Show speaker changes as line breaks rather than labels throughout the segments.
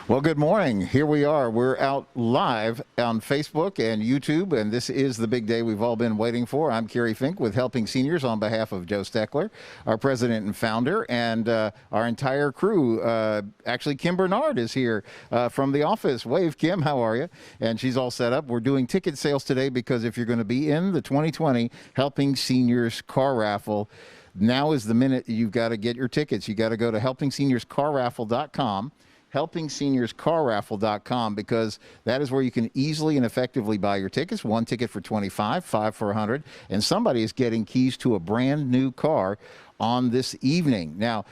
Well, good morning. Here we are. We're out live on Facebook and YouTube, and this is the big day we've all been waiting for. I'm Kerry Fink with Helping Seniors on behalf of Joe Steckler, our president and founder, and our entire crew. Actually, Kim Bernard is here from the office. Wave, Kim. How are you? And she's all set up. We're doing ticket sales today because if you're going to be in the 2020 Helping Seniors Car Raffle, now is the minute you've got to get your tickets. You got to go to helpingseniors.carraffle.com. helpingseniors.carraffle.com, because that is where you can easily and effectively buy your tickets. One ticket for $25, 5 for $100, and somebody is getting keys to a brand new car on this evening. Now,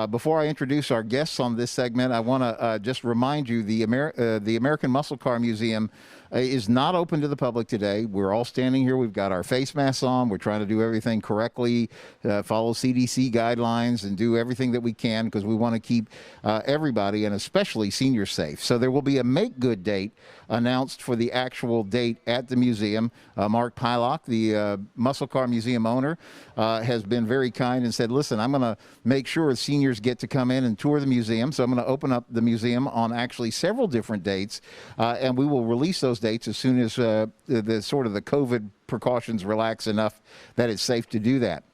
before I introduce our guests on this segment, I want to just remind you the American Muscle Car Museum is not open to the public today. We're all standing here. We've got our face masks on. We're trying to do everything correctly, follow CDC guidelines, and do everything that we can because we want to keep everybody, and especially seniors, safe. So there will be a make-good date announced for the actual date at the museum. Mark Pylock, the Muscle Car Museum owner, has been very kind and said, listen, I'm going to make sure seniors get to come in and tour the museum. So I'm going to open up the museum on actually several different dates, and we will release those dates as soon as the COVID precautions relax enough that it's safe to do that.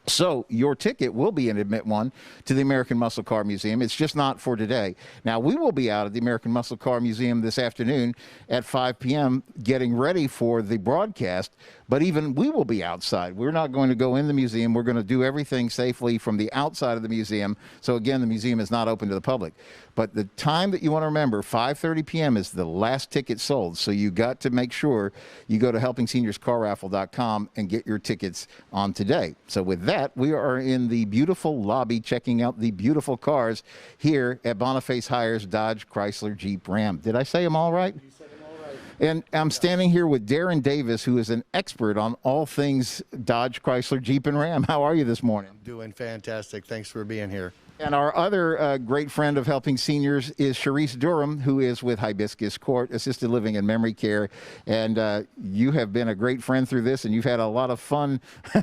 So your ticket will be an admit one to the American Muscle Car Museum. It's just not for today. Now, we will be out at the American Muscle Car Museum this afternoon at 5 p.m. getting ready for the broadcast, but even we will be outside. We're not going to go in the museum. We're going to do everything safely from the outside of the museum. So again, the museum is not open to the public. But the time that you want to remember, 5:30 p.m. is the last ticket sold. So you got to make sure you go to helpingseniors.carraffle.com and get your tickets on today. So with that, we are in the beautiful lobby checking out the beautiful cars here at Boniface Hiers Dodge Chrysler Jeep Ram. Did I say them all right?
You said them all right.
And I'm standing here with Darren Davis, who is an expert on all things Dodge Chrysler Jeep and Ram. How are you this morning?
Doing fantastic. Thanks for being here.
And our other great friend of Helping Seniors is Charisse Durham, who is with Hibiscus Court Assisted Living and Memory Care. And you have been a great friend through this, and you've had a lot of fun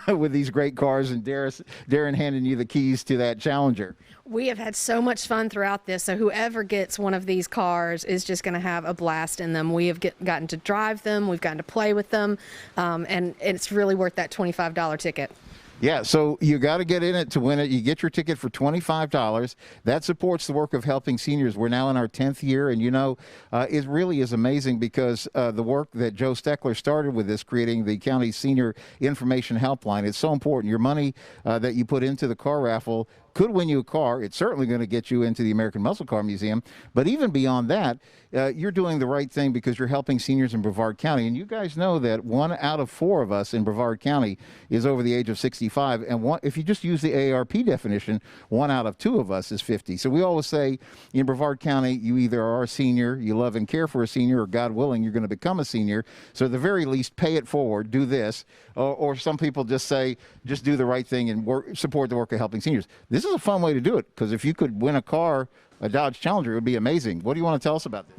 with these great cars, and Darren handing you the keys to that Challenger.
We have had so much fun throughout this, so whoever gets one of these cars is just going to have a blast in them. We have gotten to drive them, we've gotten to play with them, and it's really worth that $25 ticket.
Yeah, so you got to get in it to win it. You get your ticket for $25. That supports the work of Helping Seniors. We're now in our 10th year, and you know, it really is amazing because the work that Joe Steckler started with this, creating the county senior information helpline, it's so important. Your money that you put into the car raffle could win you a car. It's certainly going to get you into the American Muscle Car Museum. But even beyond that, you're doing the right thing because you're helping seniors in Brevard County. And you guys know that 1 out of 4 of us in Brevard County is over the age of 65. And if you just use the AARP definition, 1 out of 2 of us is 50. So we always say in Brevard County, you either are a senior, you love and care for a senior, or God willing, you're going to become a senior. So at the very least, pay it forward, do this. Or some people just say, just do the right thing and support the work of Helping Seniors. This is a fun way to do it, because if you could win a car, a Dodge Challenger, it would be amazing. What do you want to tell us about this?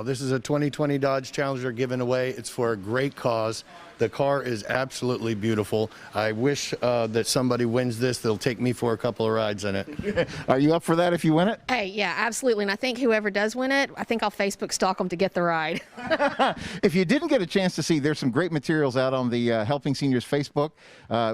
This is a 2020 Dodge Challenger given away. It's for a great cause. The car is absolutely beautiful. I wish that somebody wins this. They'll take me for a couple of rides in it.
Are you up for that if you win it?
Hey, yeah, absolutely. And I think whoever does win it, I think I'll Facebook stalk them to get the ride.
If you didn't get a chance to see, there's some great materials out on the Helping Seniors Facebook,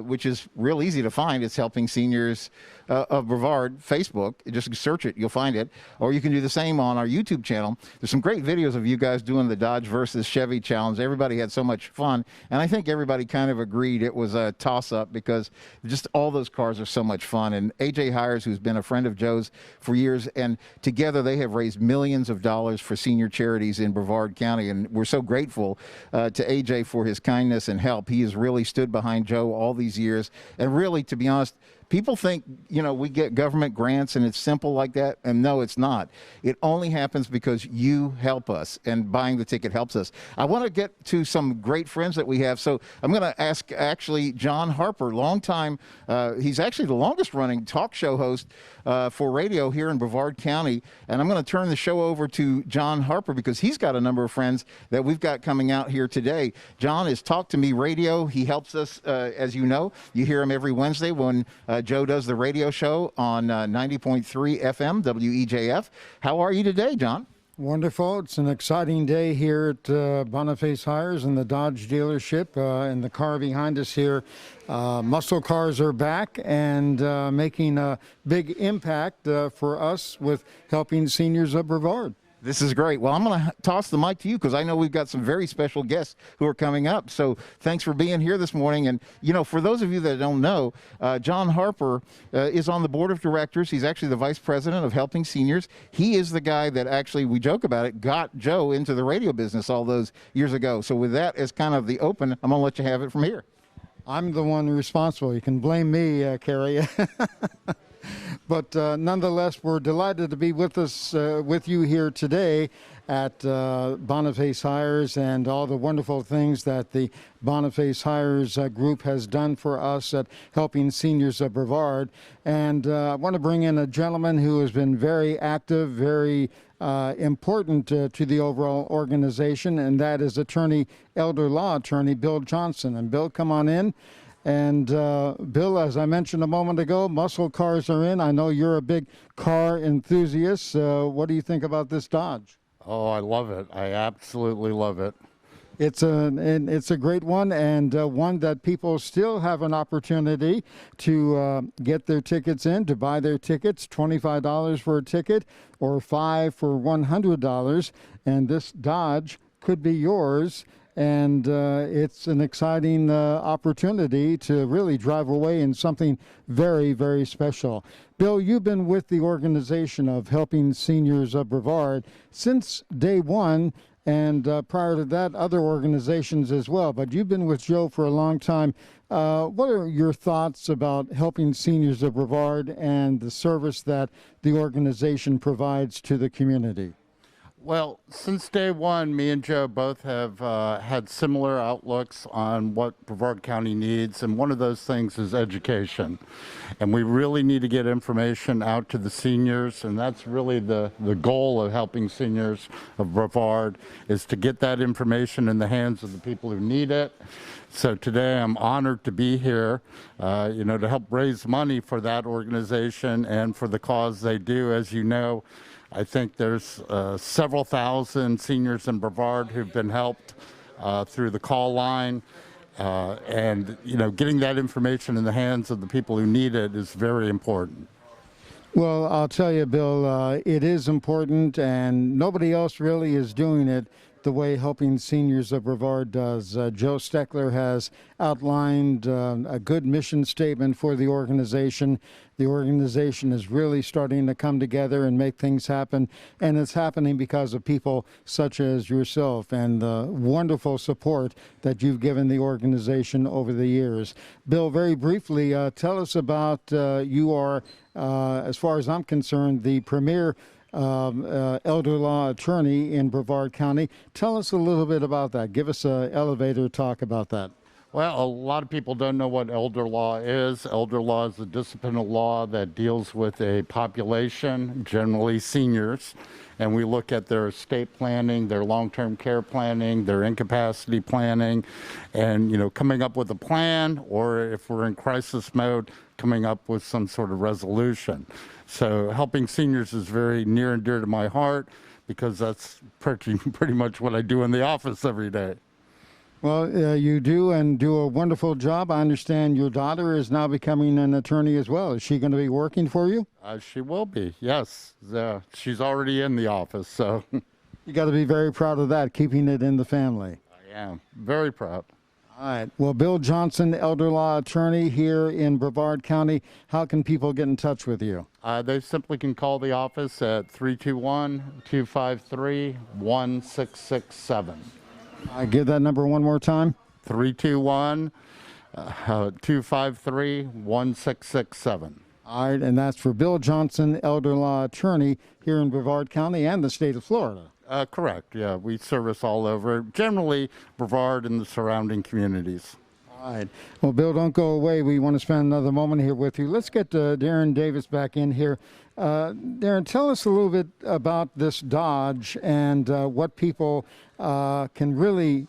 which is real easy to find. It's Helping Seniors of Brevard Facebook. Just search it, you'll find it. Or you can do the same on our YouTube channel. There's some great videos of you guys doing the Dodge versus Chevy challenge. Everybody had so much fun. And I think everybody kind of agreed it was a toss-up because just all those cars are so much fun. And A.J. Hiers, who's been a friend of Joe's for years, and together they have raised millions of dollars for senior charities in Brevard County. And we're so grateful to A.J. for his kindness and help. He has really stood behind Joe all these years. And really, to be honest, people think, you know, we get government grants and it's simple like that, and no, it's not. It only happens because you help us, and buying the ticket helps us. I want to get to some great friends that we have, so I'm going to ask actually John Harper, he's actually the longest running talk show host for radio here in Brevard County, and I'm going to turn the show over to John Harper because he's got a number of friends that we've got coming out here today. John is Talk to Me Radio. He helps us, as you know. You hear him every Wednesday when Joe does the radio show on 90.3 FM, WEJF. How are you today, John?
Wonderful. It's an exciting day here at Boniface Hiers in the Dodge dealership. In the car behind us here, muscle cars are back and making a big impact for us with helping seniors of Brevard.
This is great. Well, I'm going to toss the mic to you because I know we've got some very special guests who are coming up. So thanks for being here this morning. And, you know, for those of you that don't know, John Harper is on the board of directors. He's actually the vice president of Helping Seniors. He is the guy that actually, we joke about it, got Joe into the radio business all those years ago. So with that as kind of the open, I'm going to let you have it from here.
I'm the one responsible. You can blame me, Kerry. But nonetheless, we're delighted to be with us, with you here today at Boniface Hiers and all the wonderful things that the Boniface Hiers group has done for us at Helping Seniors of Brevard. And I want to bring in a gentleman who has been very active, very important to the overall organization, and that is elder law attorney Bill Johnson. And Bill, come on in. And Bill, as I mentioned a moment ago, muscle cars are in. I know you're a big car enthusiast. What do you think about this Dodge?
Oh, I love it. I absolutely love it.
It's a great one, and one that people still have an opportunity to get their tickets in, to buy their tickets, $25 for a ticket or $5 for $100. And this Dodge could be yours. And it's an exciting opportunity to really drive away in something very, very special. Bill, you've been with the organization of Helping Seniors of Brevard since day one, and prior to that, other organizations as well. But you've been with Joe for a long time. What are your thoughts about Helping Seniors of Brevard and the service that the organization provides to the community?
Well, since day one, me and Joe both have had similar outlooks on what Brevard County needs, and one of those things is education. And we really need to get information out to the seniors, and that's really the goal of Helping Seniors of Brevard, is to get that information in the hands of the people who need it. So today I'm honored to be here, to help raise money for that organization and for the cause they do. As you know, I think there's several thousand seniors in Brevard who've been helped through the call line. And getting that information in the hands of the people who need it is very important.
Well, I'll tell you, Bill, it is important, and nobody else really is doing it the way Helping Seniors of Brevard does. Joe Steckler has outlined a good mission statement for the organization. The organization is really starting to come together and make things happen, and it's happening because of people such as yourself and the wonderful support that you've given the organization over the years. Bill, very briefly, tell us about you are, as far as I'm concerned, the premier elder law attorney in Brevard County. Tell us a little bit about that. Give us an elevator talk about that.
Well, a lot of people don't know what elder law is. Elder law is a disciplinary law that deals with a population, generally seniors, and we look at their estate planning, their long-term care planning, their incapacity planning, and coming up with a plan, or if we're in crisis mode, coming up with some sort of resolution. So Helping Seniors is very near and dear to my heart because that's pretty much what I do in the office every day.
Well, you do, and do a wonderful job. I understand your daughter is now becoming an attorney as well. Is she going to be working for you?
She will be, yes. She's already in the office, so.
You got to be very proud of that, keeping it in the family.
I am, very proud.
All right. Well, Bill Johnson, elder law attorney here in Brevard County. How can people get in touch with you?
They simply can call the office at 321-253-1667.
Give that number one more time.
321-253-1667.
All right, and that's for Bill Johnson, elder law attorney here in Brevard County and the state of Florida.
Correct, yeah. We service all over, generally Brevard and the surrounding communities.
All right. Well, Bill, don't go away. We want to spend another moment here with you. Let's get Darren Davis back in here. Darren, tell us a little bit about this Dodge and what people can really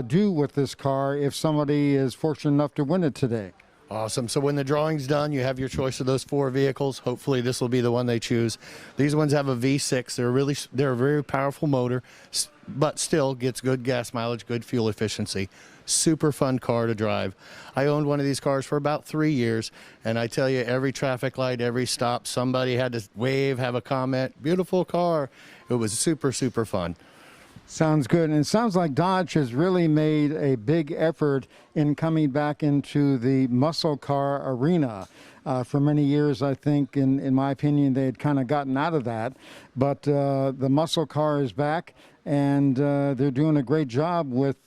do with this car if somebody is fortunate enough to win it today.
Awesome. So when the drawing's done, you have your choice of those 4 vehicles. Hopefully this will be the one they choose. These ones have a V6. They're a very powerful motor, but still gets good gas mileage, good fuel efficiency. Super fun car to drive. I owned one of these cars for about 3 years, and I tell you, every traffic light, every stop, somebody had to wave, have a comment. Beautiful car. It was super, super fun.
Sounds good. And it sounds like Dodge has really made a big effort in coming back into the muscle car arena. For many years, I think, in my opinion, they had kind of gotten out of that. But the muscle car is back, and they're doing a great job with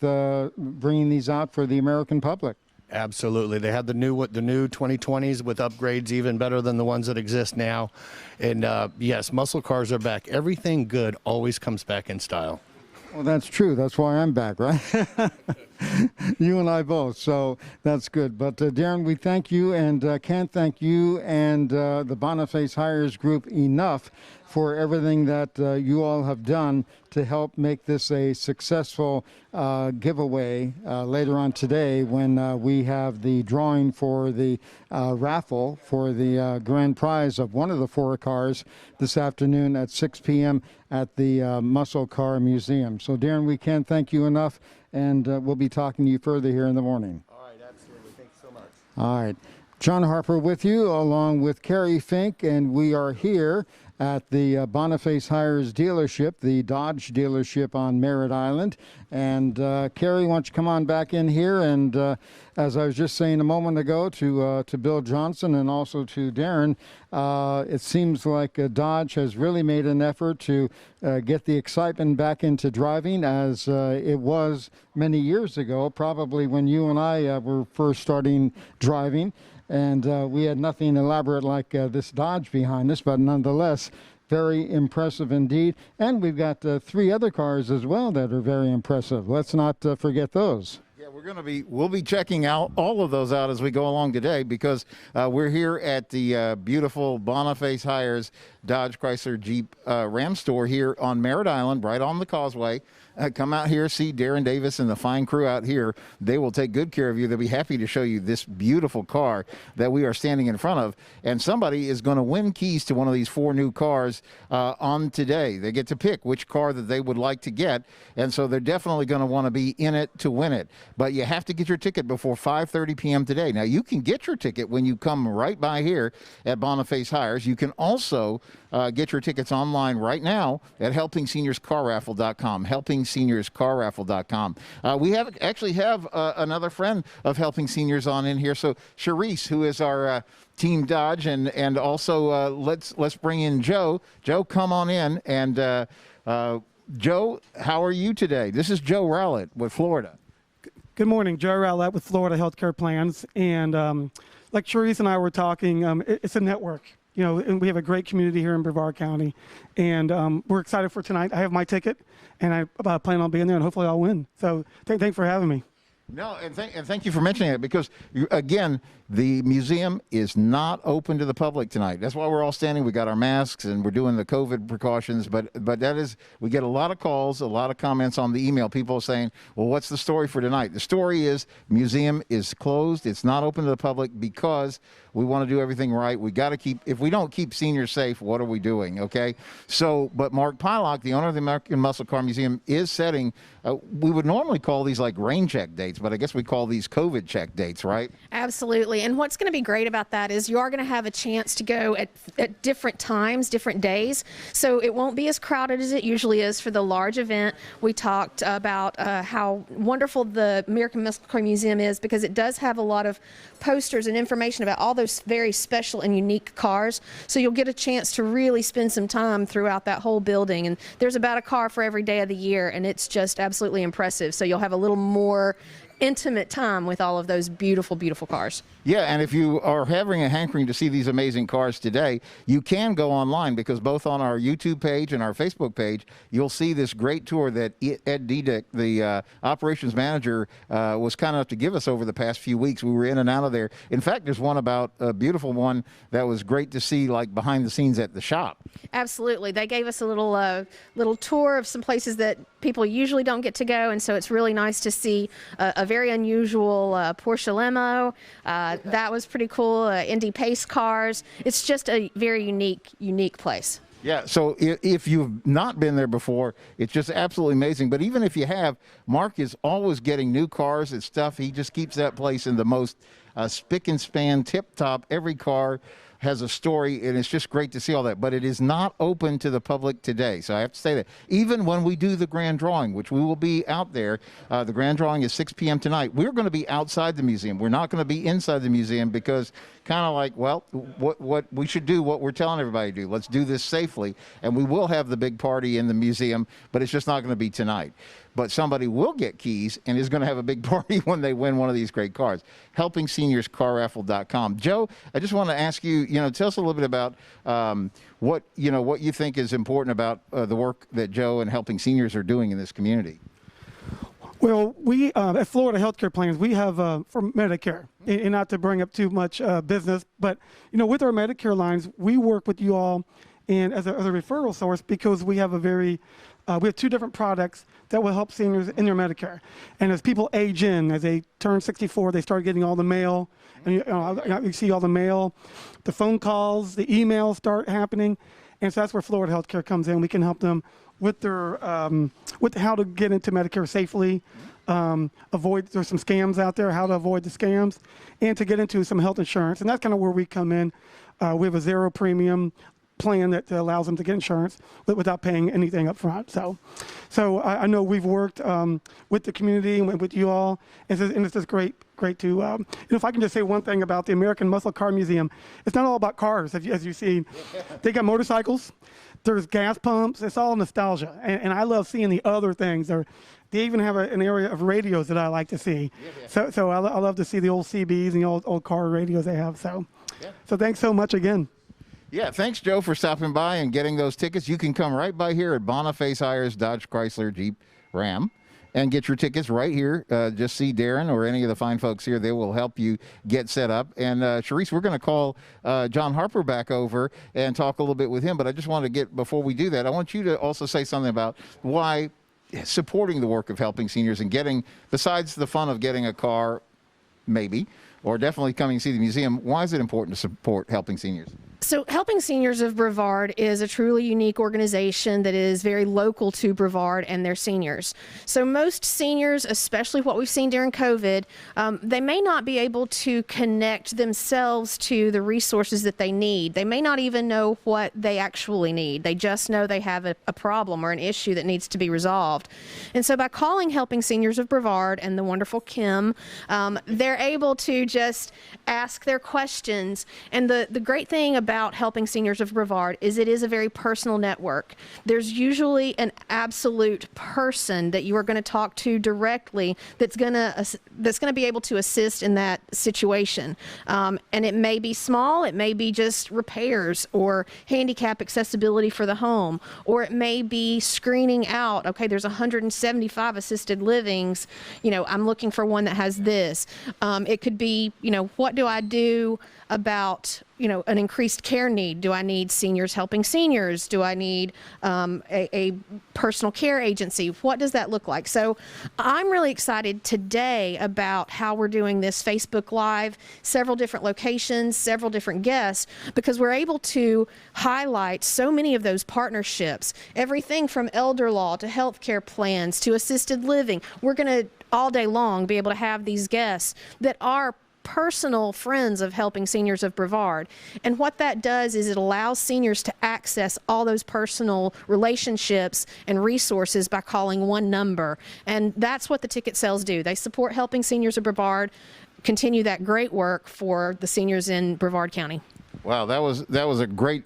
bringing these out for the American public.
Absolutely. They had the new 2020s with upgrades even better than the ones that exist now. And yes, muscle cars are back. Everything good always comes back in style.
Well, that's true. That's why I'm back, right? You and I both. So that's good. But Darren, we thank you and can't thank you and the Boniface Hiers Group enough for everything that you all have done to help make this a successful giveaway later on today when we have the drawing for the raffle for the grand prize of one of the 4 cars this afternoon at 6 p.m. at the Muscle Car Museum. So, Darren, we can't thank you enough, and we'll be talking to you further here in the morning.
All right, absolutely. Thanks so much.
All right. John Harper with you, along with Kerry, Fink, and we are here at the Boniface Hiers dealership, the Dodge dealership on Merritt Island. And Kerry, why don't you come on back in here? And as I was just saying a moment ago to Bill Johnson and also to Darren, it seems like Dodge has really made an effort to get the excitement back into driving as it was many years ago, probably when you and I were first starting driving. And we had nothing elaborate like this Dodge behind us, but nonetheless, very impressive indeed. And we've got 3 other cars as well that are very impressive. Let's not forget those.
Yeah, we'll be checking out all of those out as we go along today because we're here at the beautiful Boniface Hiers Dodge Chrysler Jeep Ram store here on Merritt Island, right on the causeway. Come out here, see Darren Davis and the fine crew out here. They will take good care of you. They'll be happy to show you this beautiful car that we are standing in front of. And somebody is going to win keys to one of these 4 new cars on today. They get to pick which car that they would like to get. And so they're definitely going to want to be in it to win it. But you have to get your ticket before 5:30 p.m. today. Now, you can get your ticket when you come right by here at Boniface Hiers. You can also get your tickets online right now at helpingseniorscarraffle.com. helpingseniorscarraffle.com. We actually have another friend of Helping Seniors on in here. So Charisse, who is our Team Dodge, and also let's bring in Joe. Joe, come on in. And Joe, how are you today? This is Joe Rowellette with Florida.
Good morning, Joe Rowellette with Florida Healthcare Plans. And like Charisse and I were talking, it's a network. You know, and we have a great community here in Brevard County, and we're excited for tonight. I have my ticket, and I plan on being there, and hopefully I'll win. So thanks for having me.
No, and thank you for mentioning it because, again, the museum is not open to the public tonight. That's why we're all standing. We got our masks and we're doing the COVID precautions. But that is, we get a lot of calls, a lot of comments on the email. People saying, well, what's the story for tonight? The story is museum is closed. It's not open to the public because we want to do everything right. We got to keep, if we don't keep seniors safe, what are we doing? Okay. So, but Mark Pylock, the owner of the American Muscle Car Museum, is setting, we would normally call these like rain check dates, but I guess we call these COVID check dates, right?
Absolutely. And what's going to be great about that is you are going to have a chance to go at different times, different days. So it won't be as crowded as it usually is for the large event. We talked about how wonderful the American Muscle Car Museum is because it does have a lot of posters and information about all those very special and unique cars. So you'll get a chance to really spend some time throughout that whole building. And there's about a car for every day of the year, and it's just absolutely impressive. So you'll have a little more intimate time with all of those beautiful, beautiful cars.
Yeah, and if you are having a hankering to see these amazing cars today, you can go online because both on our YouTube page and our Facebook page, you'll see this great tour that Ed Diedick, the operations manager, was kind enough to give us over the past few weeks. We were in and out of there. In fact, there's one about a beautiful one that was great to see, like behind the scenes at the shop.
Absolutely. They gave us a little tour of some places that people usually don't get to go, and so it's really nice to see a very unusual Porsche limo. That was pretty cool. Indy Pace cars. It's just a very unique place.
Yeah, so if you've not been there before, it's just absolutely amazing. But even if you have, Mark is always getting new cars and stuff. He just keeps that place in the most spick and span, tip-top. Every car has a story, and it's just great to see all that. But it is not open to the public today, so I have to say that. Even when we do the grand drawing, which we will be out there, the grand drawing is 6 p.m. tonight. We're going to be outside the museum. We're not going to be inside the museum because kind of like, well, what we should do, what we're telling everybody to do. Let's do this safely, and we will have the big party in the museum, but it's just not going to be tonight. But somebody will get keys and is going to have a big party when they win one of these great cars. HelpingSeniorsCarRaffle.com. Joe, I just want to ask you, tell us a little bit about what you think is important about the work that Joe and Helping Seniors are doing in this community.
Well, we at Florida Healthcare Plans, we have for Medicare, and not to bring up too much business, but with our Medicare lines, we work with you all and as a referral source because we have we have two different products that will help seniors in their Medicare. And as people age in, as they turn 64, they start getting all the mail. And you see all the mail, the phone calls, the emails start happening. And so that's where Florida Healthcare comes in. We can help them with their with how to get into Medicare safely, there's some scams out there, how to avoid the scams, and to get into some health insurance. And that's kind of where we come in. We have a zero premium plan that allows them to get insurance without paying anything up front. So I know we've worked with the community and with you all, and it's just great to, if I can just say one thing about the American Muscle Car Museum, it's not all about cars, as you've seen. They got motorcycles, there's gas pumps, it's all nostalgia, and I love seeing the other things. They even have an area of radios that I like to see. So I love to see the old CBs and the old car radios they have. So thanks so much again.
Yeah, thanks, Joe, for stopping by and getting those tickets. You can come right by here at Boniface Hiers Dodge Chrysler Jeep Ram and get your tickets right here. Just see Darren or any of the fine folks here. They will help you get set up. And Charisse, we're going to call John Harper back over and talk a little bit with him. But I just want to before we do that, I want you to also say something about why supporting the work of Helping Seniors and getting, besides the fun of getting a car, maybe, or definitely coming to see the museum, why is it important to support Helping Seniors?
So Helping Seniors of Brevard is a truly unique organization that is very local to Brevard and their seniors. So most seniors, especially what we've seen during COVID, they may not be able to connect themselves to the resources that they need. They may not even know what they actually need. They just know they have a problem or an issue that needs to be resolved. And so by calling Helping Seniors of Brevard and the wonderful Kim, they're able to just ask their questions. And the great thing about Helping Seniors of Brevard is it is a very personal network. There's usually an absolute person that you are going to talk to directly that's going to be able to assist in that situation. And it may be small, it may be just repairs or handicap accessibility for the home, or it may be screening out, okay, there's 175 assisted livings, I'm looking for one that has this. It could be, what do I do about an increased care need? Do I need seniors helping seniors? Do I need a personal care agency? What does that look like? So I'm really excited today about how we're doing this Facebook Live, several different locations, several different guests, because we're able to highlight so many of those partnerships, everything from elder law to healthcare plans to assisted living. We're going to all day long be able to have these guests that are personal friends of Helping Seniors of Brevard. And what that does is it allows seniors to access all those personal relationships and resources by calling one number. And that's what the ticket sales do. They support Helping Seniors of Brevard, continue that great work for the seniors in Brevard County.
Wow, that was a great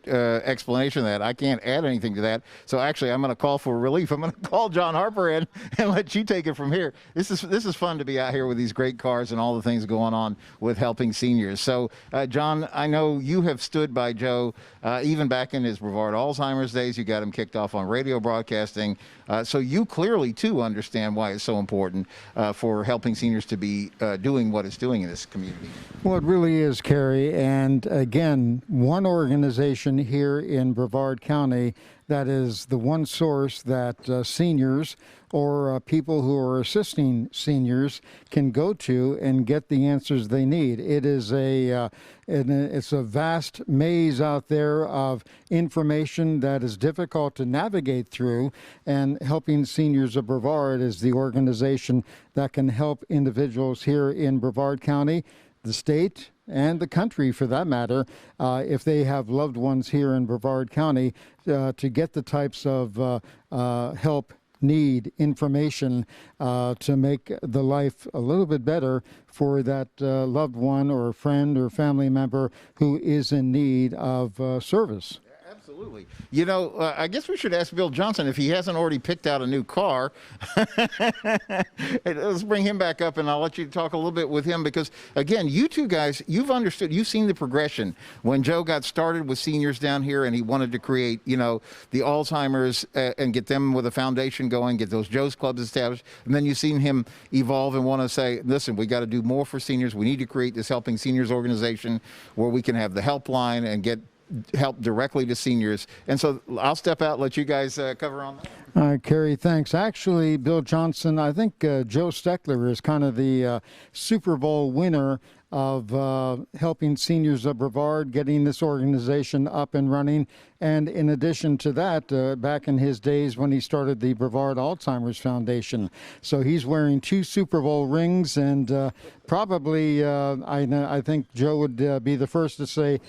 explanation of that. I can't add anything to that. So actually, I'm going to call for relief. I'm going to call John Harper in and let you take it from here. This is fun to be out here with these great cars and all the things going on with Helping Seniors. So, John, I know you have stood by Joe even back in his Brevard Alzheimer's days. You got him kicked off on radio broadcasting. So you clearly, too, understand why it's so important for Helping Seniors to be doing what it's doing in this community.
Well, it really is, Kerry. And again, one organization here in Brevard County that is the one source that seniors or people who are assisting seniors can go to and get the answers they need. It is it's a vast maze out there of information that is difficult to navigate through, and Helping Seniors of Brevard is the organization that can help individuals here in Brevard County, the state, and the country for that matter, if they have loved ones here in Brevard County, to get the types of help, need, information to make the life a little bit better for that loved one or friend or family member who is in need of service.
Absolutely. You know, I guess we should ask Bill Johnson if he hasn't already picked out a new car. Let's bring him back up, and I'll let you talk a little bit with him because, again, you two guys, you've understood, you've seen the progression. When Joe got started with seniors down here and he wanted to create, you know, the Alzheimer's and get them with a foundation going, get those Joe's Clubs established, and then you've seen him evolve and want to say, listen, we got to do more for seniors. We need to create this Helping Seniors organization where we can have the helpline and get help directly to seniors. And so I'll step out, let you guys cover on that.
All right, Kerry, thanks. Actually, Bill Johnson, I think Joe Steckler is kind of the Super Bowl winner of Helping Seniors of Brevard, getting this organization up and running. And in addition to that, back in his days when he started the Brevard Alzheimer's Foundation. So he's wearing 2 Super Bowl rings, and probably I think Joe would be the first to say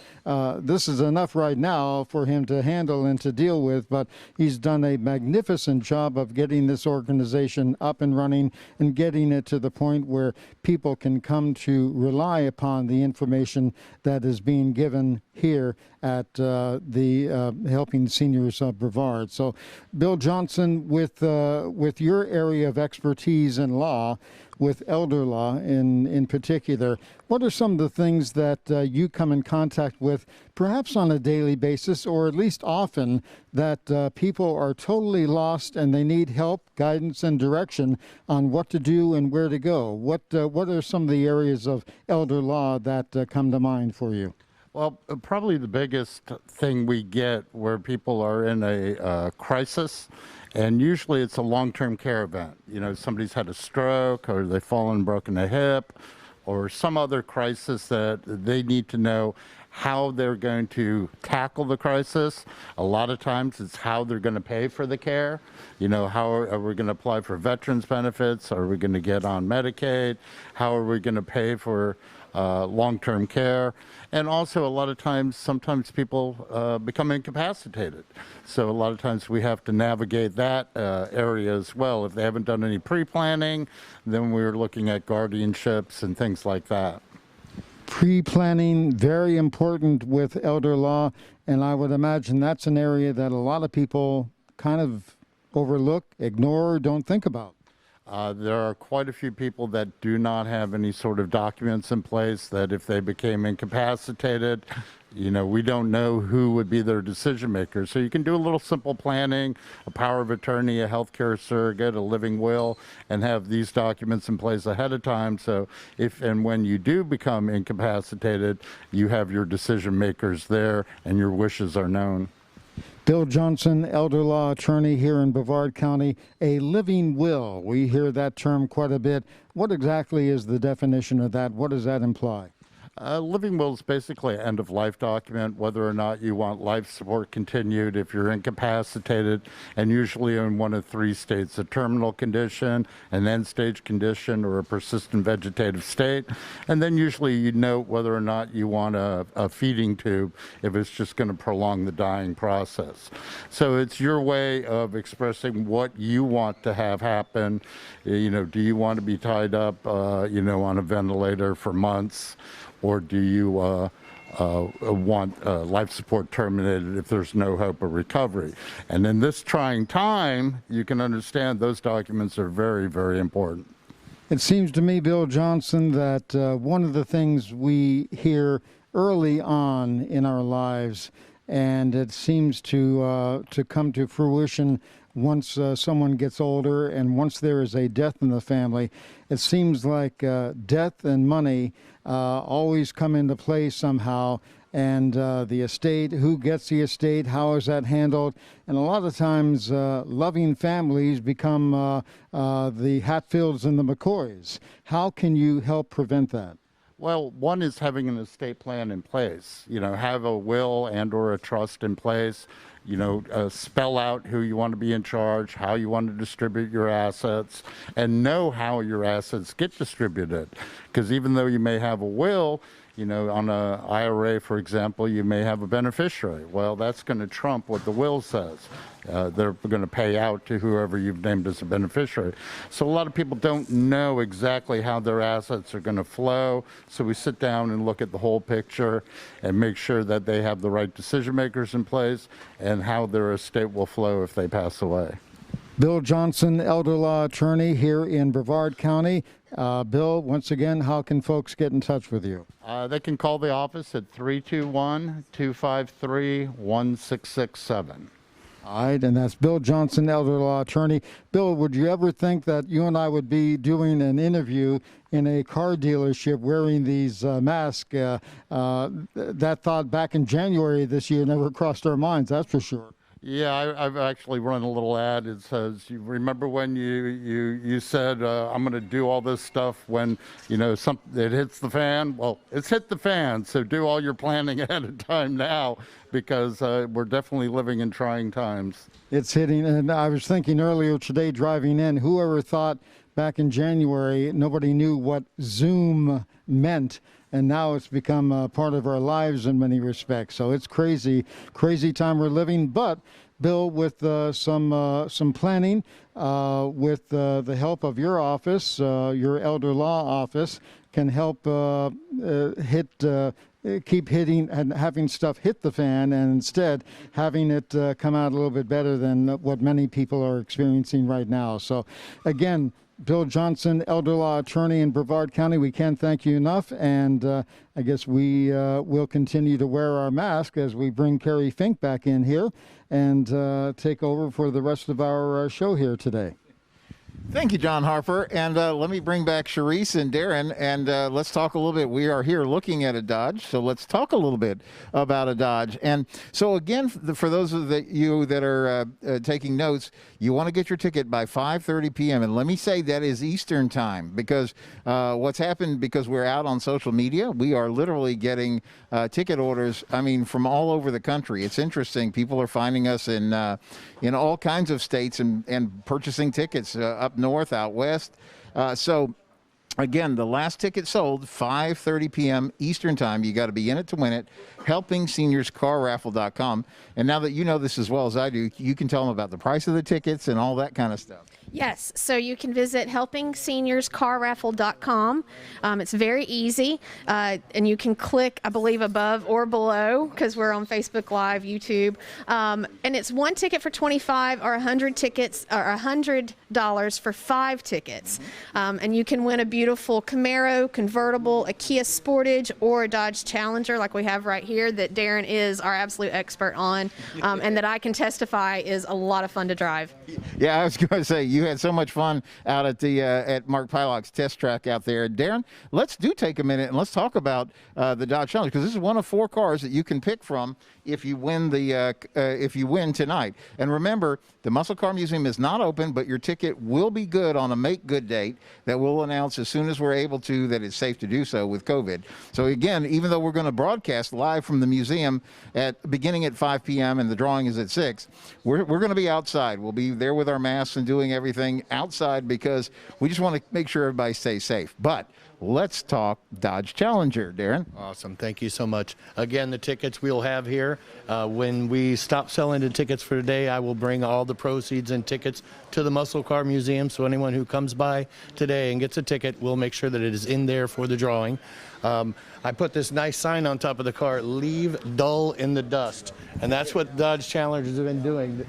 this is enough right now for him to handle and to deal with, but he's done a magnificent job of getting this organization up and running and getting it to the point where people can come to rely upon the information that is being given here at the Helping Seniors of Brevard. So, Bill Johnson, with your area of expertise in law, with elder law in particular, what are some of the things that you come in contact with, perhaps on a daily basis, or at least often, that people are totally lost and they need help, guidance, and direction on what to do and where to go? What are some of the areas of elder law that come to mind for you?
Well, probably the biggest thing we get where people are in a crisis, and usually it's a long-term care event. You know, somebody's had a stroke, or they've fallen and broken a hip, or some other crisis that they need to know how they're going to tackle the crisis. A lot of times it's how they're going to pay for the care. You know, how are we going to apply for veterans benefits? Are we going to get on Medicaid? How are we going to pay for long-term care? And also a lot of times, sometimes people become incapacitated. So a lot of times we have to navigate that area as well. If they haven't done any pre-planning, then we're looking at guardianships and things like that.
Pre-planning, very important with elder law, and I would imagine that's an area that a lot of people kind of overlook, ignore, don't think about.
There are quite a few people that do not have any sort of documents in place, that if they became incapacitated, you know, we don't know who would be their decision maker. So you can do a little simple planning, a power of attorney, a healthcare surrogate, a living will, and have these documents in place ahead of time. So if and when you do become incapacitated, you have your decision makers there and your wishes are known.
Bill Johnson, elder law attorney here in Brevard County. A living will, we hear that term quite a bit. What exactly is the definition of that? What does that imply?
A living will is basically an end-of-life document, whether or not you want life support continued if you're incapacitated, and usually in one of 3 states, a terminal condition, an end-stage condition, or a persistent vegetative state. And then usually you note whether or not you want a feeding tube if it's just going to prolong the dying process. So it's your way of expressing what you want to have happen. You know, do you want to be tied up, you know, on a ventilator for months? Or do you want life support terminated if there's no hope of recovery? And in this trying time, you can understand those documents are very, very important.
It seems to me, Bill Johnson, that one of the things we hear early on in our lives, and it seems to come to fruition once someone gets older and once there is a death in the family, it seems like death and money always come into play somehow. and the estate, who gets the estate, how is that handled. And a lot of times loving families become the Hatfields and the McCoys. How can you help prevent that?
Well, one is having an estate plan in place. You know, have a will and or a trust in place. You know, spell out who you want to be in charge, how you want to distribute your assets, and know how your assets get distributed. Because even though you may have a will, you know, on a IRA, for example, you may have a beneficiary. Well, that's going to trump what the will says. They're going to pay out to whoever you've named as a beneficiary. So a lot of people don't know exactly how their assets are going to flow. So we sit down and look at the whole picture and make sure that they have the right decision makers in place and how their estate will flow if they pass away.
Bill Johnson, elder law attorney here in Brevard County. Bill, once again, how can folks get in touch with you?
They can call the office at 321-253-1667.
All right, and that's Bill Johnson, elder law attorney. Bill, would you ever think that you and I would be doing an interview in a car dealership wearing these masks? That thought back in January this year never crossed our minds, that's for sure.
Yeah, I've actually run a little ad. It says, "You remember when you said I'm going to do all this stuff when it hits the fan? Well, it's hit the fan. So do all your planning ahead of time now, because we're definitely living in trying times."
It's hitting, and I was thinking earlier today driving in, whoever thought back in January nobody knew what Zoom meant. And now it's become a part of our lives in many respects. So it's crazy time we're living. But Bill, with some planning, with the help of your office, your elder law office, can help keep hitting and having stuff hit the fan, and instead having it come out a little bit better than what many people are experiencing right now. So again, Bill Johnson, elder law attorney in Brevard County, we can't thank you enough, and I guess we will continue to wear our mask as we bring Kerry Fink back in here and take over for the rest of our show here today.
Thank you, John Harper. And let me bring back Charisse and Darren, and let's talk a little bit. We are here looking at a Dodge, so let's talk a little bit about a Dodge. And so again, for those of you that are taking notes, you want to get your ticket by 5:30 p.m. And let me say that is Eastern time, because what's happened, because we're out on social media, we are literally getting ticket orders, I mean, from all over the country. It's interesting. People are finding us in all kinds of states and purchasing tickets up north, out west. So again, the last ticket sold 5:30 p.m. Eastern time. You got to be in it to win it. HelpingSeniorsCarRaffle.com. And now that you know this as well as I do, you can tell them about the price of the tickets and all that kind of stuff.
Yes, so you can visit HelpingSeniorsCarRaffle.com. It's very easy, and you can click, I believe, above or below, because we're on Facebook Live, YouTube, and it's one ticket for $25 or 100 tickets, or $100 for 5 tickets, and you can win a beautiful Camaro, convertible, a Kia Sportage, or a Dodge Challenger like we have right here that Darren is our absolute expert on, and that I can testify is a lot of fun to drive.
Yeah, I was going to say, you had so much fun out at the at Mark Pylock's test track out there. Darren, let's take a minute and let's talk about the Dodge Challenger, because this is one of 4 cars that you can pick from if you win tonight. And remember, the Muscle Car Museum is not open, but your ticket will be good on a make good date that we'll announce as soon as we're able to, that it's safe to do so with COVID. So again, even though we're going to broadcast live from the museum beginning at 5 p.m. and the drawing is at 6, we're going to be outside. We'll be there with our masks and doing everything outside, because we just want to make sure everybody stays safe. But let's talk Dodge Challenger, Darren.
Awesome. Thank you so much. Again, the tickets we'll have here. When we stop selling the tickets for today, I will bring all the proceeds and tickets to the Muscle Car Museum. So anyone who comes by today and gets a ticket, we'll make sure that it is in there for the drawing. I put this nice sign on top of the car, "Leave dull in the dust." And that's what Dodge Challengers have been doing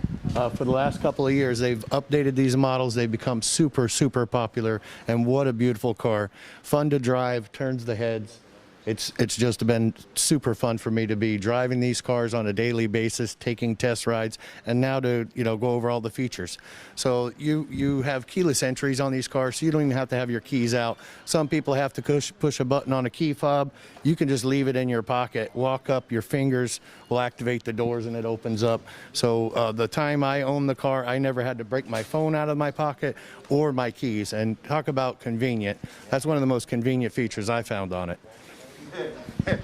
for the last couple of years. They've updated these models. They've become super, super popular. And what a beautiful car. Fun to drive, turns the heads. It's just been super fun for me to be driving these cars on a daily basis, taking test rides, and now to go over all the features. So you have keyless entries on these cars, so you don't even have to have your keys out. Some people have to push a button on a key fob. You can just leave it in your pocket, walk up, your fingers will activate the doors and it opens up. So the time I owned the car, I never had to break my phone out of my pocket or my keys. And talk about convenient. That's one of the most convenient features I found on it.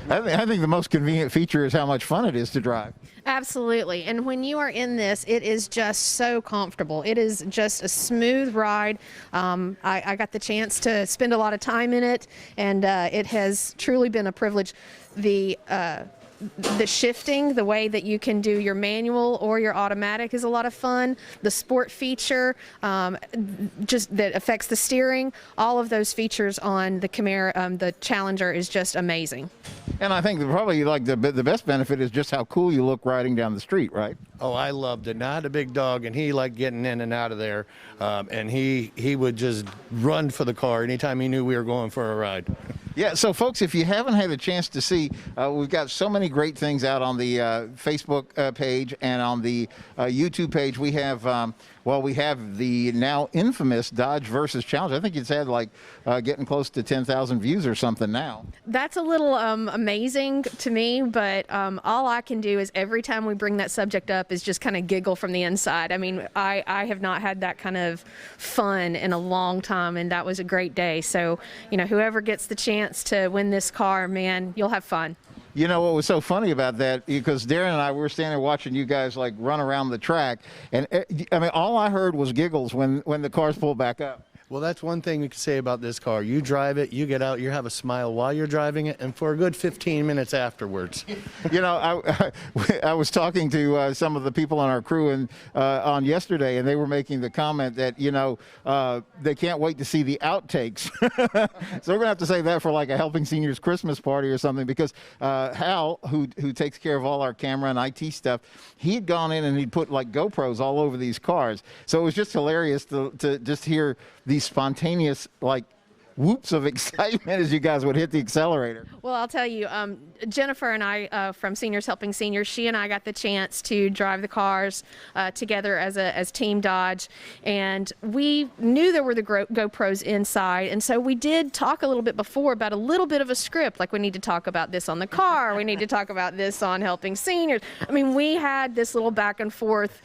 I think the most convenient feature is how much fun it is to drive.
Absolutely. And when you are in this, it is just so comfortable. It is just a smooth ride. I got the chance to spend a lot of time in it, and it has truly been a privilege. The shifting, the way that you can do your manual or your automatic is a lot of fun. The sport feature, just that affects the steering, all of those features on the Camaro, the Challenger is just amazing.
And I think probably like the best benefit is just how cool you look riding down the street, right?
Oh, I loved it. Now, I had a big dog, and he liked getting in and out of there, and he would just run for the car anytime he knew we were going for a ride.
Yeah, so folks, if you haven't had a chance to see, we've got so many great things out on the Facebook page and on the YouTube page. We have, we have the now infamous Dodge versus Challenger. I think it's had like getting close to 10,000 views or something now.
That's a little amazing to me, but all I can do is every time we bring that subject up is just kind of giggle from the inside. I mean, I have not had that kind of fun in a long time, and that was a great day. So, whoever gets the chance to win this car, man, you'll have fun.
You know what was so funny about that, because Darren and I were standing there watching you guys like run around the track, and I mean, all I heard was giggles when the cars pulled back up.
Well, that's one thing we can say about this car. You drive it, you get out, you have a smile while you're driving it, and for a good 15 minutes afterwards.
I was talking to some of the people on our crew on yesterday, and they were making the comment that, they can't wait to see the outtakes. So we're going to have to save that for like a Helping Seniors Christmas party or something, because Hal, who takes care of all our camera and IT stuff, he had gone in and he'd put like GoPros all over these cars. So it was just hilarious to just hear these spontaneous like whoops of excitement as you guys would hit the accelerator.
Well, I'll tell you, Jennifer and I from Seniors Helping Seniors, she and I got the chance to drive the cars together as Team Dodge, and we knew there were the GoPros inside, and so we did talk a little bit before about a little bit of a script, like we need to talk about this on the car, we need to talk about this on Helping Seniors. I mean, we had this little back and forth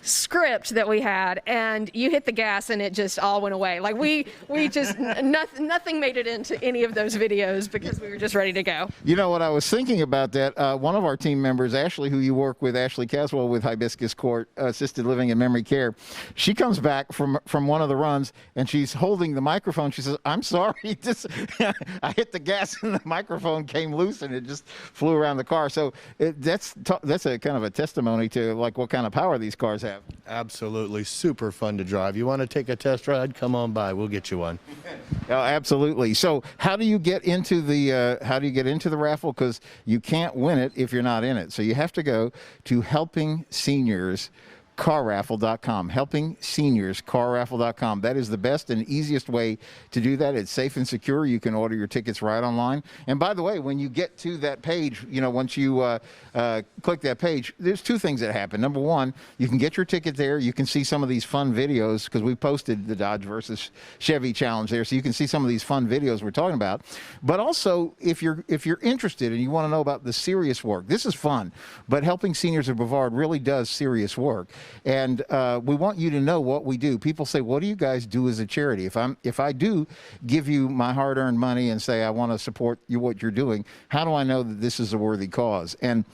script that we had, and you hit the gas and it just all went away. Like we just nothing made it into any of those videos because we were just ready to go.
You know what, I was thinking about that. One of our team members, Ashley, who you work with, Ashley Caswell with Hibiscus Court Assisted Living and Memory Care, she comes back from one of the runs and she's holding the microphone. She says, "I'm sorry, I hit the gas and the microphone came loose and it just flew around the car." So that's a kind of a testimony to like what kind of power these cars have.
Absolutely, super fun to drive. You want to take a test ride? Come on by. We'll get you one.
Oh, absolutely. So, how do you get into the raffle? Because you can't win it if you're not in it. So you have to go to HelpingSeniorsCarRaffle.com. HelpingSeniorsCarRaffle.com. That is the best and easiest way to do that. It's safe and secure. You can order your tickets right online. And by the way, when you get to that page, once you click that page, there's two things that happen. Number one, you can get your ticket there. You can see some of these fun videos because we posted the Dodge versus Chevy challenge there, so you can see some of these fun videos we're talking about. But also, if you're interested and you want to know about the serious work, this is fun. But Helping Seniors of Brevard really does serious work. And we want you to know what we do. People say, "What do you guys do as a charity?" If I do give you my hard-earned money and say I want to support you, what you're doing, how do I know that this is a worthy cause? And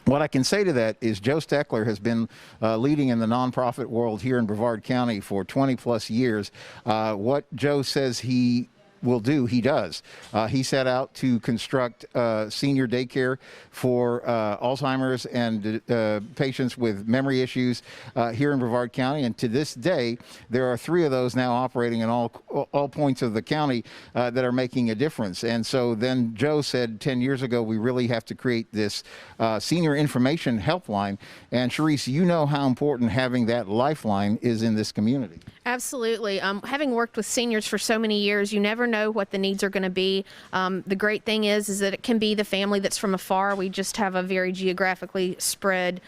what I can say to that is Joe Steckler has been leading in the nonprofit world here in Brevard County for 20 plus years. What Joe says he will do, he does. He set out to construct senior daycare for Alzheimer's and patients with memory issues here in Brevard County. And to this day, there are 3 of those now operating in all points of the county that are making a difference. And so then Joe said 10 years ago, we really have to create this senior information helpline. And Charisse, you know how important having that lifeline is in this community.
Absolutely. Having worked with seniors for so many years, you never know what the needs are going to be. The great thing is that it can be the family that's from afar. We just have a very geographically spread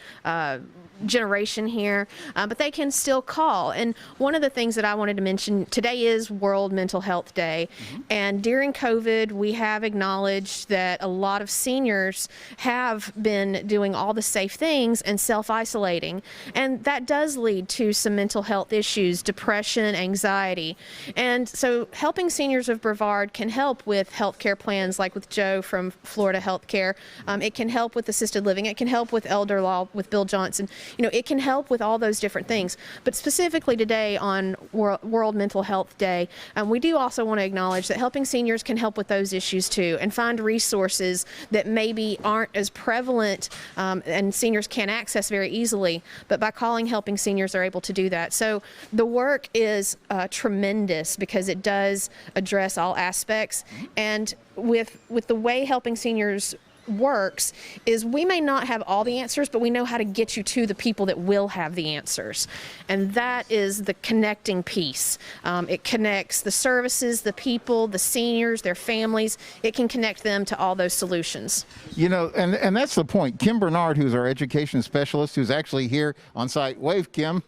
generation here, but they can still call. And one of the things that I wanted to mention, today is World Mental Health Day, and during COVID we have acknowledged that a lot of seniors have been doing all the safe things and self-isolating, and that does lead to some mental health issues, depression, anxiety. And so Helping Seniors of Brevard can help with healthcare plans like with Joe from Florida Healthcare. It can help with assisted living, it can help with elder law with Bill Johnson. You know, it can help with all those different things. But specifically today on World Mental Health Day, we do also want to acknowledge that Helping Seniors can help with those issues too, and find resources that maybe aren't as prevalent and seniors can't access very easily. But by calling Helping Seniors, they're able to do that. So the work is tremendous because it does address all aspects. And with the way Helping Seniors works is we may not have all the answers, but we know how to get you to the people that will have the answers. And that is the connecting piece. It connects the services, the people, the seniors, their families. It can connect them to all those solutions.
You know, and that's the point. Kim Bernard, who's our education specialist, who's actually here on site. Wave, Kim.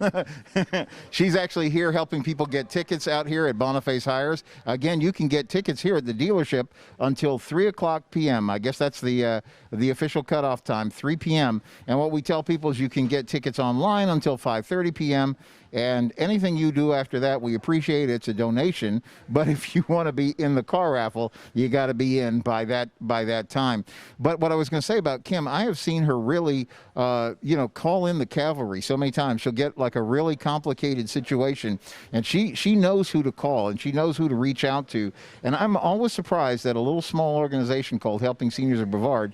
She's actually here helping people get tickets out here at Boniface Hiers. Again, you can get tickets here at the dealership until 3 o'clock p.m. I guess that's the official cutoff time, 3 p.m. And what we tell people is you can get tickets online until 5:30 p.m. And anything you do after that, we appreciate. It's a donation. But if you want to be in the car raffle, you got to be in by that time. But what I was going to say about Kim, I have seen her really, call in the cavalry so many times. She'll get like a really complicated situation, and she knows who to call and she knows who to reach out to. And I'm always surprised that a little small organization called Helping Seniors of Brevard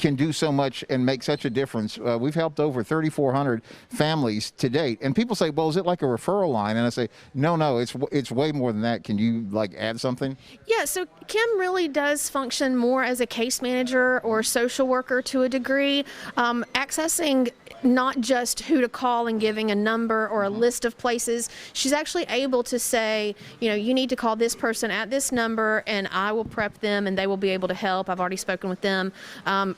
can do so much and make such a difference. We've helped over 3,400 families to date. And people say, well, is it like a referral line? And I say, no, it's way more than that. Can you like add something?
Yeah, so Kim really does function more as a case manager or social worker to a degree, accessing not just who to call and giving a number or a list of places. She's actually able to say, you need to call this person at this number and I will prep them and they will be able to help. I've already spoken with them.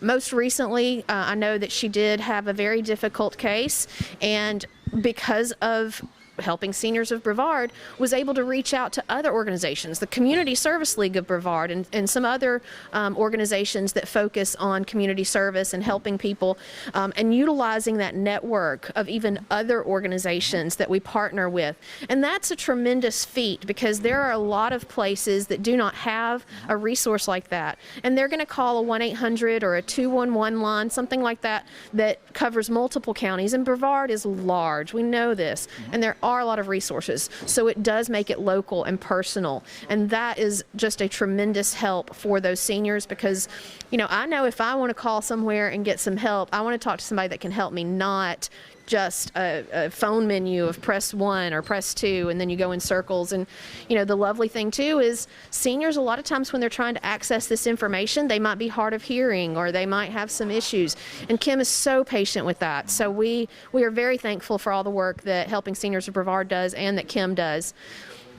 Most recently, I know that she did have a very difficult case, and because of Helping Seniors of Brevard, was able to reach out to other organizations, the Community Service League of Brevard and some other organizations that focus on community service and helping people, and utilizing that network of even other organizations that we partner with. And that's a tremendous feat because there are a lot of places that do not have a resource like that. And they're going to call a 1-800 or a 211 line, something like that, that covers multiple counties. And Brevard is large. We know this. And there are a lot of resources, so it does make it local and personal, and that is just a tremendous help for those seniors because I know if I want to call somewhere and get some help, I want to talk to somebody that can help me, not just a phone menu of press 1 or press 2 and then you go in circles. And the lovely thing too is seniors, a lot of times when they're trying to access this information, they might be hard of hearing or they might have some issues, and Kim is so patient with that. So we are very thankful for all the work that Helping Seniors of Brevard does and that Kim does.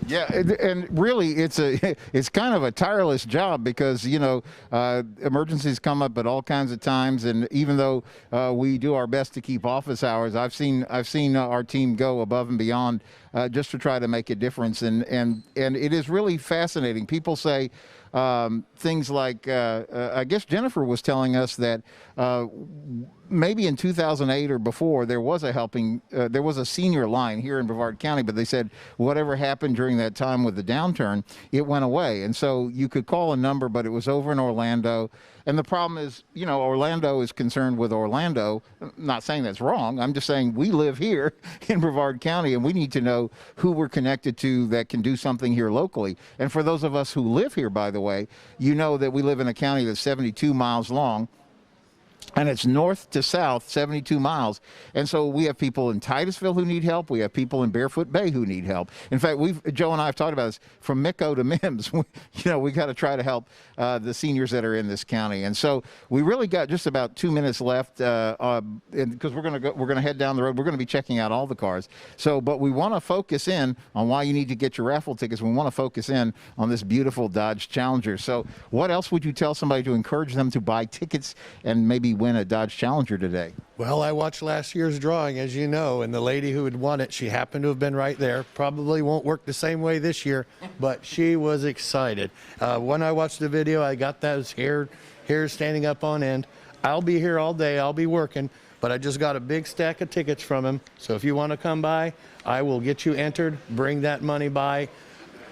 Yeah, and really, it's kind of a tireless job because emergencies come up at all kinds of times, and even though we do our best to keep office hours, I've seen our team go above and beyond just to try to make a difference, and it is really fascinating. People say things like, I guess Jennifer was telling us that maybe in 2008 or before there was a senior line here in Brevard County, but they said whatever happened during that time with the downturn, it went away. And so you could call a number, but it was over in Orlando. And the problem is, Orlando is concerned with Orlando. I'm not saying that's wrong. I'm just saying we live here in Brevard County and we need to know who we're connected to that can do something here locally. And for those of us who live here, by the way, you know that we live in a county that's 72 miles long. And it's north to south, 72 miles. And so we have people in Titusville who need help. We have people in Barefoot Bay who need help. In fact, Joe and I have talked about this from Micco to Mims. We got to try to help the seniors that are in this county. And so we really got just about 2 minutes left because we're going to head down the road. We're going to be checking out all the cars. But we want to focus in on why you need to get your raffle tickets. We want to focus in on this beautiful Dodge Challenger. So what else would you tell somebody to encourage them to buy tickets and maybe win a Dodge Challenger today?
Well, I watched last year's drawing, as you know, and the lady who had won it, she happened to have been right there. Probably won't work the same way this year, but she was excited. When I watched the video, I got those hairs standing up on end. I'll be here all day. I'll be working, but I just got a big stack of tickets from him. So if you want to come by, I will get you entered. Bring that money by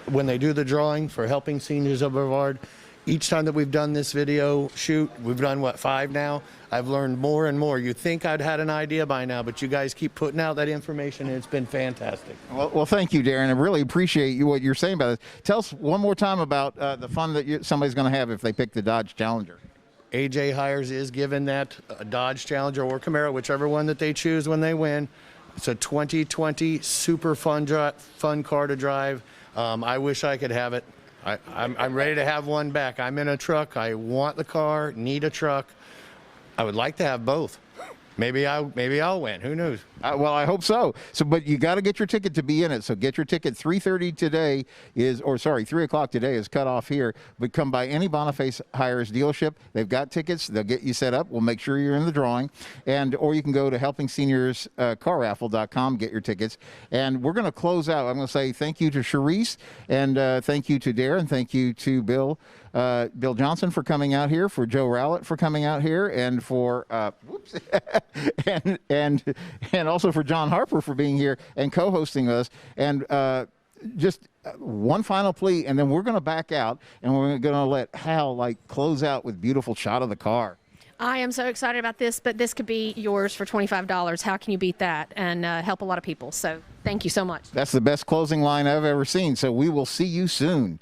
when they do the drawing for helping seniors of Brevard. Each time that we've done this video shoot, we've done, 5 now? I've learned more and more. You'd think I'd had an idea by now, but you guys keep putting out that information, and it's been fantastic.
Well, thank you, Darren. I really appreciate what you're saying about this. Tell us one more time about the fun that somebody's going to have if they pick the Dodge Challenger.
AJ Hiers is given that Dodge Challenger or Camaro, whichever one that they choose when they win. It's a 2020 super fun car to drive. I wish I could have it. I'm ready to have one back. I'm in a truck. I want the car, need a truck. I would like to have both. Maybe I'll win. Who knows?
Well, I hope so. But you got to get your ticket to be in it. So get your ticket. 3:30 today 3 o'clock today is cut off here. But come by any Boniface Hiers dealership. They've got tickets. They'll get you set up. We'll make sure you're in the drawing. Or you can go to helpingseniors.carraffle.com, get your tickets. And we're going to close out. I'm going to say thank you to Charisse, and thank you to Darren. Thank you to Bill Johnson for coming out here, for Joe Rowellette for coming out here, and for and also for John Harper for being here and co-hosting us. And just one final plea, and then we're going to back out, and we're going to let Hal close out with beautiful shot of the car.
I am so excited about this, but this could be yours for $25. How can you beat that? And help a lot of people. So thank you so much.
That's the best closing line I've ever seen. So we will see you soon.